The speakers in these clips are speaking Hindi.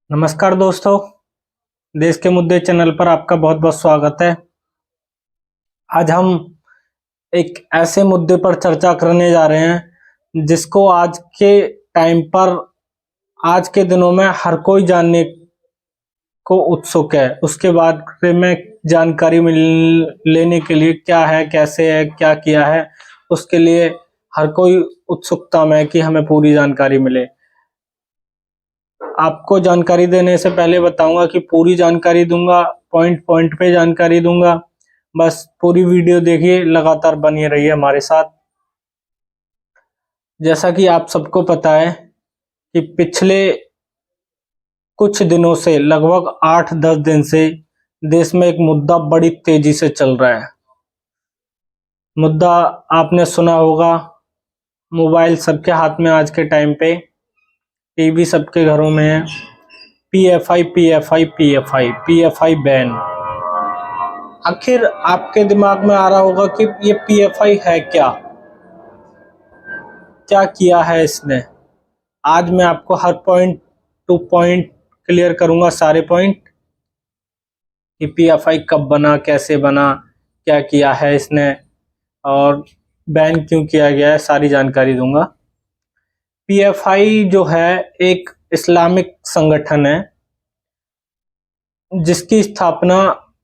नमस्कार दोस्तों, देश के मुद्दे चैनल पर आपका बहुत बहुत स्वागत है। आज हम एक ऐसे मुद्दे पर चर्चा करने जा रहे हैं जिसको आज के टाइम पर आज के दिनों में हर कोई जानने को उत्सुक है। उसके बारे में जानकारी लेने के लिए क्या है, कैसे है, क्या किया है, उसके लिए हर कोई उत्सुकता में है कि हमें पूरी जानकारी मिले। आपको जानकारी देने से पहले बताऊंगा कि पूरी जानकारी दूंगा, पॉइंट पॉइंट पे जानकारी दूंगा। बस पूरी वीडियो देखिए, लगातार बनी रहिए हमारे साथ। जैसा कि आप सबको पता है कि पिछले कुछ दिनों से, लगभग 8-10 दिन से देश में एक मुद्दा बड़ी तेजी से चल रहा है। मुद्दा आपने सुना होगा, मोबाइल सबके हाथ में आज के टाइम पे, टीवी सबके घरों में है। PFI PFI PFI PFI ban. आखिर आपके दिमाग में आ रहा होगा कि ये पीएफआई है क्या, क्या किया है इसने। आज मैं आपको हर पॉइंट टू पॉइंट क्लियर करूंगा, सारे पॉइंट, कि पीएफआई कब बना, कैसे बना, क्या किया है इसने और बैन क्यों किया गया है, सारी जानकारी दूंगा। पीएफआई जो है एक इस्लामिक संगठन है जिसकी स्थापना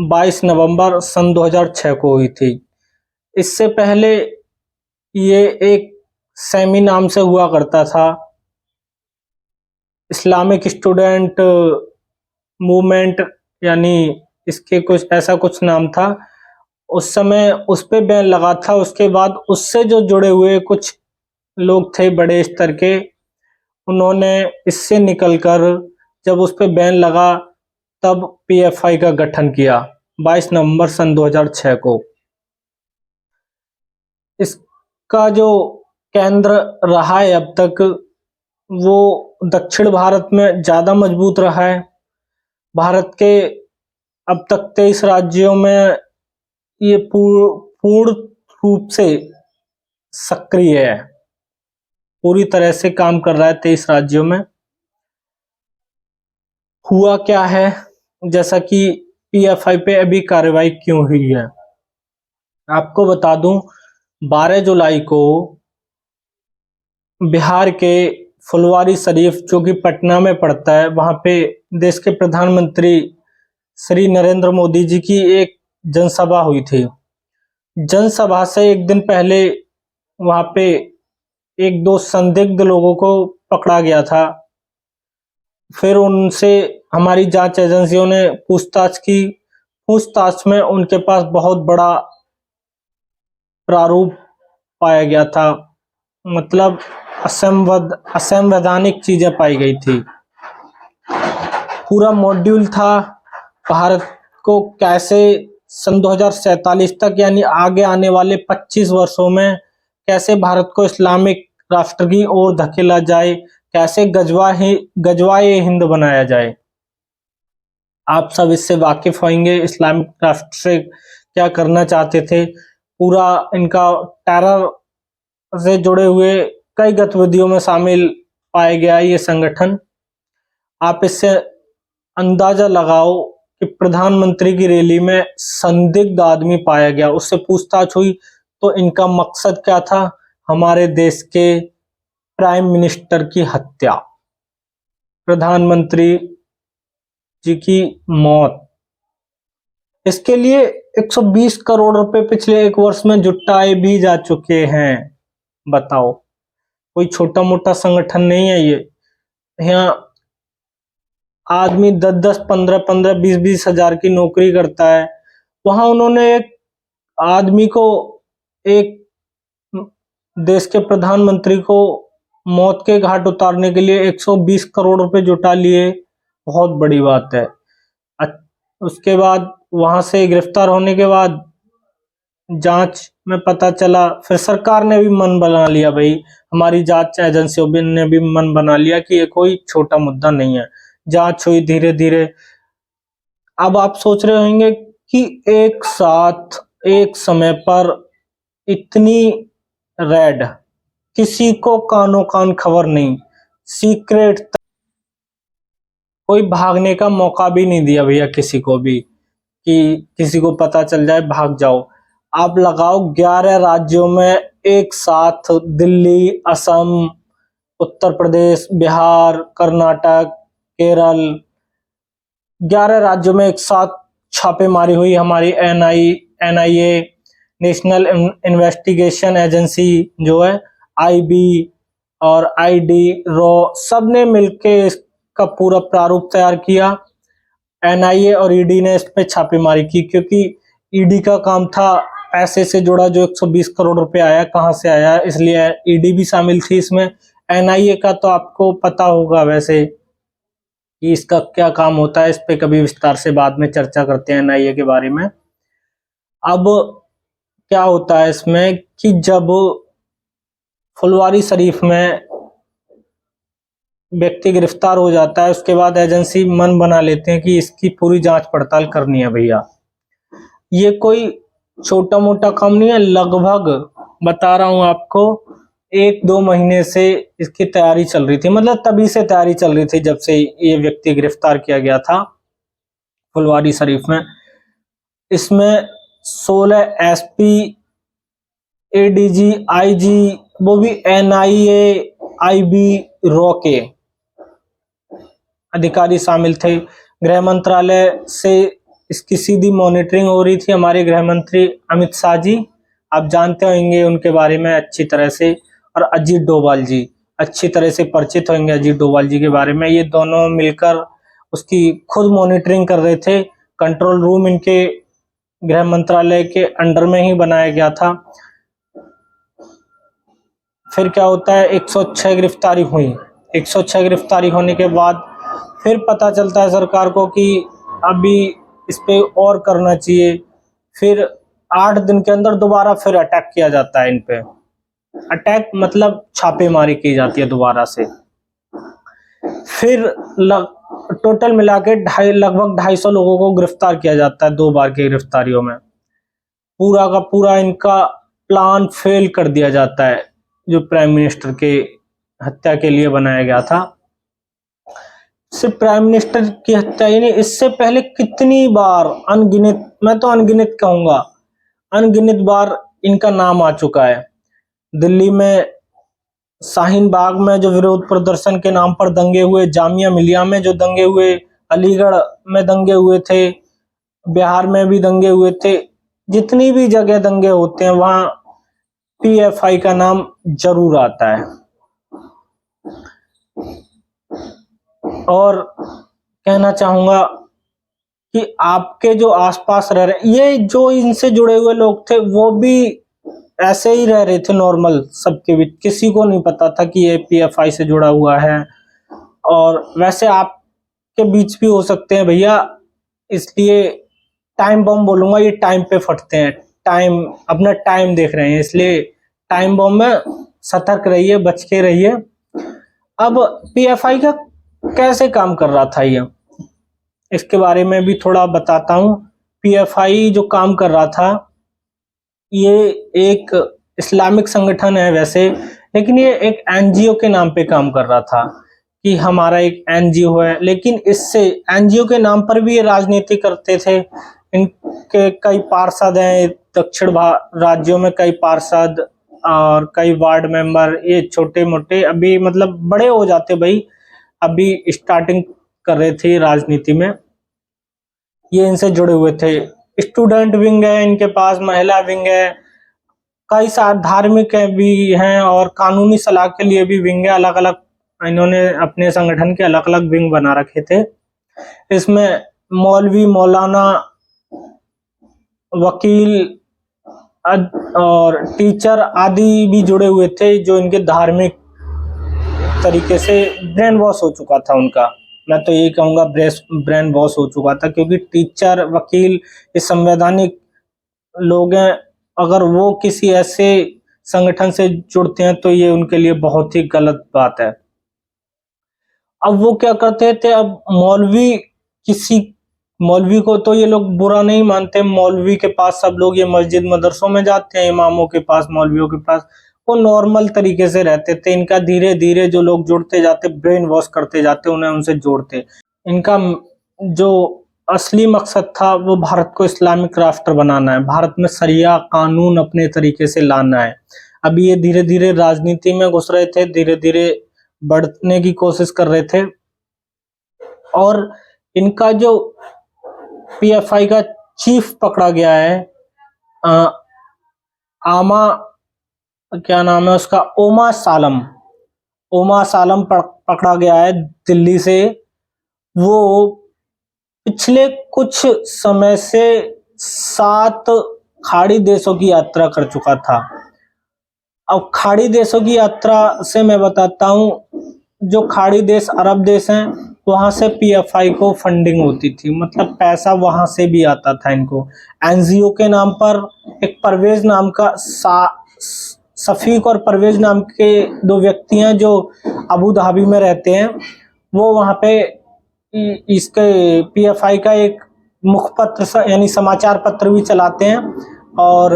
22 नवंबर सन 2006 को हुई थी। इससे पहले ये एक सेमी नाम से हुआ करता था, इस्लामिक स्टूडेंट मूवमेंट, यानी इसके कुछ ऐसा कुछ नाम था। उस समय उस पे बैन लगा था। उसके बाद उससे जो जुड़े हुए कुछ लोग थे बड़े स्तर के, उन्होंने इससे निकलकर जब उस पे बैन लगा तब पीएफआई का गठन किया 22 नवंबर सन 2006 को। इसका जो केंद्र रहा है अब तक, वो दक्षिण भारत में ज्यादा मजबूत रहा है। भारत के अब तक 23 राज्यों में ये पूर्ण रूप से सक्रिय है, पूरी तरह से काम कर रहा है 23 राज्यों में। हुआ क्या है, जैसा कि पीएफआई पे अभी कार्रवाई क्यों हुई है, आपको बता दूं। 12 जुलाई को बिहार के फुलवारी शरीफ, जो कि पटना में पड़ता है, वहां पे देश के प्रधानमंत्री श्री नरेंद्र मोदी जी की एक जनसभा हुई थी। जनसभा से एक दिन पहले वहां पे एक दो संदिग्ध लोगों को पकड़ा गया था। फिर उनसे हमारी जांच एजेंसियों ने पूछताछ की। पूछताछ में उनके पास बहुत बड़ा प्रारूप पाया गया था, मतलब असंवैधानिक चीजें पाई गई थी। पूरा मॉड्यूल था भारत को कैसे सन 2047 तक, यानी आगे आने वाले 25 वर्षों में कैसे भारत को इस्लामिक राष्ट्र की ओर धकेला जाए, कैसे गजवाए हिंद बनाया जाए। आप सब इससे वाकिफ होंगे, इस्लामिक राष्ट्र से क्या करना चाहते थे। पूरा इनका टेरर से जुड़े हुए कई गतिविधियों में शामिल पाया गया ये संगठन। आप इससे अंदाजा लगाओ कि प्रधानमंत्री की रैली में संदिग्ध आदमी पाया गया, उससे पूछताछ हुई तो इनका मकसद क्या था, हमारे देश के प्राइम मिनिस्टर की हत्या, प्रधानमंत्री जी की मौत। इसके लिए 120 करोड़ रुपए पिछले एक वर्ष में जुटाए भी जा चुके हैं। बताओ, कोई छोटा मोटा संगठन नहीं है ये। यहाँ आदमी 10-10, 15-15, 20-20 हजार की नौकरी करता है। वहां उन्होंने एक आदमी को, एक देश के प्रधानमंत्री को मौत के घाट उतारने के लिए 120 करोड़ रुपए जुटा लिए। बहुत बड़ी बात है। उसके बाद वहां से गिरफ्तार होने के बाद जांच में पता चला, फिर सरकार ने भी मन बना लिया, भाई हमारी जांच एजेंसियों ने भी मन बना लिया कि ये कोई छोटा मुद्दा नहीं है। जांच हुई धीरे धीरे। अब आप सोच रहे होंगे कि एक साथ एक समय पर इतनी रेड, किसी को कानो कान खबर नहीं, सीक्रेट कोई भागने का मौका भी नहीं दिया भैया किसी को भी, कि किसी को पता चल जाए भाग जाओ। आप लगाओ 11 राज्यों में एक साथ, दिल्ली, असम, उत्तर प्रदेश, बिहार, कर्नाटक, केरल, 11 राज्यों में एक साथ छापेमारी हुई। हमारी एनआईए, नेशनल इन्वेस्टिगेशन एजेंसी जो है, आईबी और आईडी रॉ, सब ने मिलके इसका पूरा प्रारूप तैयार किया। एनआईए और ईडी ने इस पे छापेमारी की, क्योंकि ईडी का काम था पैसे से जुड़ा जो 120 करोड़ रुपए आया, कहां से आया, इसलिए ईडी भी शामिल थी इसमें। एनआईए का तो आपको पता होगा वैसे कि इसका क्या काम होता है, इस पे कभी विस्तार से बाद में चर्चा करते हैं एनआईए के बारे में। अब क्या होता है इसमें कि जब फुलवारी शरीफ में व्यक्ति गिरफ्तार हो जाता है, उसके बाद एजेंसी मन बना लेते हैं कि इसकी पूरी जांच पड़ताल करनी है भैया। ये कोई छोटा मोटा काम नहीं है, लगभग बता रहा हूं आपको 1-2 महीने से इसकी तैयारी चल रही थी, मतलब तभी से तैयारी चल रही थी जब से ये व्यक्ति गिरफ्तार किया गया था फुलवारी शरीफ में। इसमें 16 एसपी, एडीजी, आईजी, वो भी एनआईए, आईबी रॉ के अधिकारी शामिल थे। गृह मंत्रालय से इसकी सीधी मॉनिटरिंग हो रही थी। हमारे गृह मंत्री अमित शाह जी, आप जानते होंगे उनके बारे में अच्छी तरह से, और अजीत डोभाल जी अच्छी तरह से परिचित होंगे अजीत डोभाल जी के बारे में। ये दोनों मिलकर उसकी खुद मॉनिटरिंग कर रहे थे। कंट्रोल रूम इनके गृह मंत्रालय के अंडर में ही बनाया गया था। फिर क्या होता है, 106 गिरफ्तारी हुई। 106 गिरफ्तारी होने के बाद फिर पता चलता है सरकार को कि अभी इस पे और करना चाहिए। फिर 8 दिन के अंदर दोबारा फिर अटैक किया जाता है इन पे। अटैक मतलब छापेमारी की जाती है दोबारा से। फिर टोटल मिला के लगभग 250 लोगों को गिरफ्तार किया जाता है 2 बार की गिरफ्तारियों में। पूरा का पूरा इनका प्लान फेल कर दिया जाता है, जो प्राइम मिनिस्टर के हत्या के लिए बनाया गया था। सिर्फ प्राइम मिनिस्टर की हत्या ही नहीं, इससे पहले कितनी बार, अनगिनत, मैं तो अनगिनत कहूंगा, अनगिनत बार इनका नाम आ चुका है। दिल्ली में शाहीन बाग में जो विरोध प्रदर्शन के नाम पर दंगे हुए, जामिया मिलिया में जो दंगे हुए, अलीगढ़ में दंगे हुए थे, बिहार में भी दंगे हुए थे। जितनी भी जगह दंगे होते हैं वहां पीएफआई का नाम जरूर आता है। और कहना चाहूंगा कि आपके जो आसपास रह रहे, ये जो इनसे जुड़े हुए लोग थे वो भी ऐसे ही रह रहे थे नॉर्मल, सबके बीच, किसी को नहीं पता था कि ये पीएफआई से जुड़ा हुआ है। और वैसे आपके बीच भी हो सकते हैं भैया, इसलिए टाइम बम बोलूंगा, ये टाइम पे फटते हैं। टाइम, अपना टाइम देख रहे हैं, इसलिए टाइम बम में सतर्क रहिए, बच के रहिए। अब पीएफआई का कैसे काम कर रहा था ये, इसके बारे में भी थोड़ा बताता हूं। पीएफआई जो काम कर रहा था, ये एक इस्लामिक संगठन है वैसे, लेकिन ये एक एनजीओ के नाम पे काम कर रहा था कि हमारा एक एनजीओ है। लेकिन इससे एनजीओ के नाम पर भी ये राजनीति करते थे। इनके कई पार्षद हैं दक्षिण राज्यों में, कई पार्षद और कई वार्ड मेंबर, ये छोटे मोटे अभी मतलब बड़े हो जाते भाई, अभी स्टार्टिंग कर रहे थे राजनीति में। ये इनसे जुड़े हुए थे। स्टूडेंट विंग है इनके पास, महिला विंग है, कई सारे धार्मिक भी हैं, और कानूनी सलाह के लिए भी विंग है। अलग अलग इन्होंने अपने संगठन के अलग अलग विंग बना रखे थे। इसमें मौलवी, मौलाना, वकील और टीचर आदि भी जुड़े हुए थे, जो इनके धार्मिक तरीके से ब्रेन वॉश हो चुका था उनका। मैं तो यही कहूंगा ब्रेन वॉश हो चुका था, क्योंकि टीचर, वकील ये संवैधानिक लोग हैं। अगर वो किसी ऐसे संगठन से जुड़ते हैं तो ये उनके लिए बहुत ही गलत बात है। अब वो क्या करते थे, अब मौलवी को तो ये लोग बुरा नहीं मानते। मौलवी के पास सब लोग, ये मस्जिद मदरसों में जाते हैं, इमामों के पास, मौलवियों के पास, वो नॉर्मल तरीके से रहते थे। इनका धीरे धीरे जो लोग जुड़ते जाते, ब्रेन वॉश करते जाते, उन्हें उनसे जोड़ते। इनका जो असली मकसद था वो भारत को इस्लामिक राष्ट्र बनाना है, भारत में शरिया कानून अपने तरीके से लाना है। अब ये धीरे धीरे राजनीति में घुस रहे थे, धीरे धीरे बढ़ने की कोशिश कर रहे थे। और इनका जो पीएफआई का चीफ पकड़ा गया है, आमा क्या नाम है उसका, ओमा सालम पकड़ा गया है दिल्ली से। वो पिछले कुछ समय से 7 खाड़ी देशों की यात्रा कर चुका था। अब खाड़ी देशों की यात्रा से मैं बताता हूँ, जो खाड़ी देश अरब देश हैं, वहां से पीएफआई को फंडिंग होती थी, मतलब पैसा वहां से भी आता था इनको। एनजीओ के नाम पर एक परवेज नाम का सफीक और परवेज नाम के 2 व्यक्ति हैं जो अबू धाबी में रहते हैं। वो वहां पे इसके पीएफआई का एक मुखपत्र यानी समाचार पत्र भी चलाते हैं, और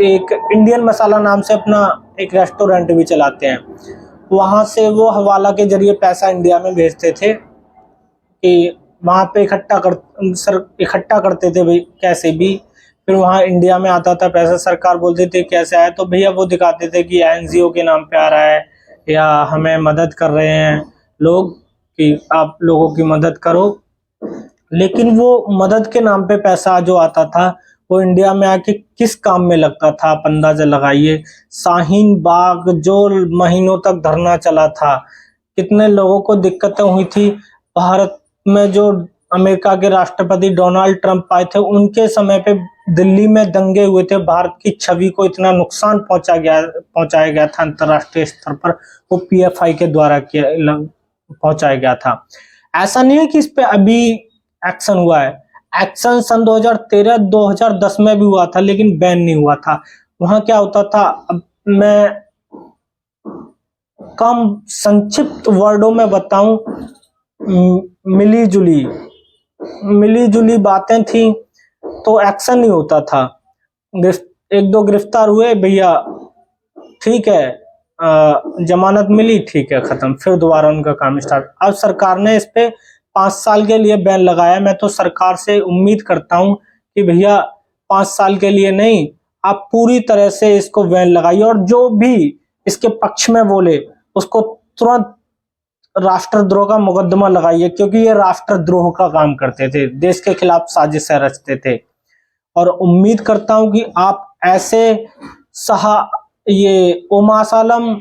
एक इंडियन मसाला नाम से अपना एक रेस्टोरेंट भी चलाते हैं। वहां से वो हवाला के जरिए पैसा इंडिया में भेजते थे कि वहां पे इकट्ठा करते थे भाई कैसे भी, फिर वहां इंडिया में आता था पैसा। सरकार बोलते थे कैसे आया, तो भैया वो दिखाते थे कि एनजीओ के नाम पे आ रहा है या हमें मदद कर रहे हैं लोग कि आप लोगों की मदद करो। लेकिन वो मदद के नाम पे पैसा जो आता था वो इंडिया में आके किस काम में लगता था आप अंदाजा लगाइए। शाहीन बाग जो महीनों तक धरना चला था, कितने लोगों को दिक्कतें हुई थी। भारत में जो अमेरिका के राष्ट्रपति डोनाल्ड ट्रंप आए थे, उनके समय पे दिल्ली में दंगे हुए थे, भारत की छवि को इतना नुकसान पहुंचाया गया था अंतरराष्ट्रीय स्तर पर, वो पीएफआई के द्वारा पहुंचाया गया था। ऐसा नहीं है कि इस पे अभी एक्शन हुआ है, एक्शन सन 2013-2010 में भी हुआ था, लेकिन बैन नहीं हुआ था। वहां क्या होता था, अब मैं कम संक्षिप्त वर्डों में बताऊं, मिली जुली बातें थी तो एक्शन नहीं होता था। 1-2 गिरफ्तार हुए भैया, ठीक है, जमानत मिली, ठीक है, खत्म, फिर दोबारा उनका काम स्टार्ट। अब सरकार ने इस पे 5 साल के लिए बैन लगाया। मैं तो सरकार से उम्मीद करता हूं कि भैया 5 साल के लिए नहीं, आप पूरी तरह से इसको बैन लगाइए, और जो भी इसके पक्ष में बोले उसको तुरंत राष्ट्रद्रोह का मुकदमा लगाइए, क्योंकि ये राष्ट्रद्रोह का काम करते थे, देश के खिलाफ साजिशें रचते थे। और उम्मीद करता हूं कि आप ऐसे ये ओमा सालम,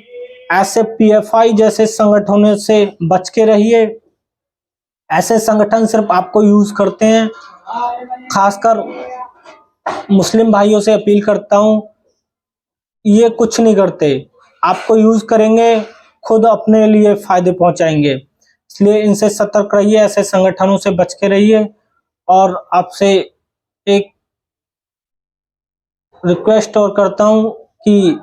ऐसे पीएफआई जैसे संगठनों से बच के रहिए। ऐसे संगठन सिर्फ आपको यूज करते हैं। खासकर मुस्लिम भाइयों से अपील करता हूं, ये कुछ नहीं करते, आपको यूज करेंगे, खुद अपने लिए फायदे पहुंचाएंगे। इसलिए इनसे सतर्क रहिए, ऐसे संगठनों से बच के रहिए। और आपसे एक रिक्वेस्ट और करता हूं कि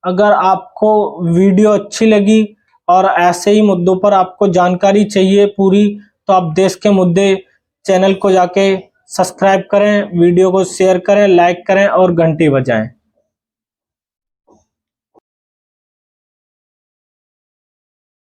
अगर आपको वीडियो अच्छी लगी और ऐसे ही मुद्दों पर आपको जानकारी चाहिए पूरी, तो आप देश के मुद्दे चैनल को जाके सब्सक्राइब करें, वीडियो को शेयर करें, लाइक करें और घंटी बजाएं।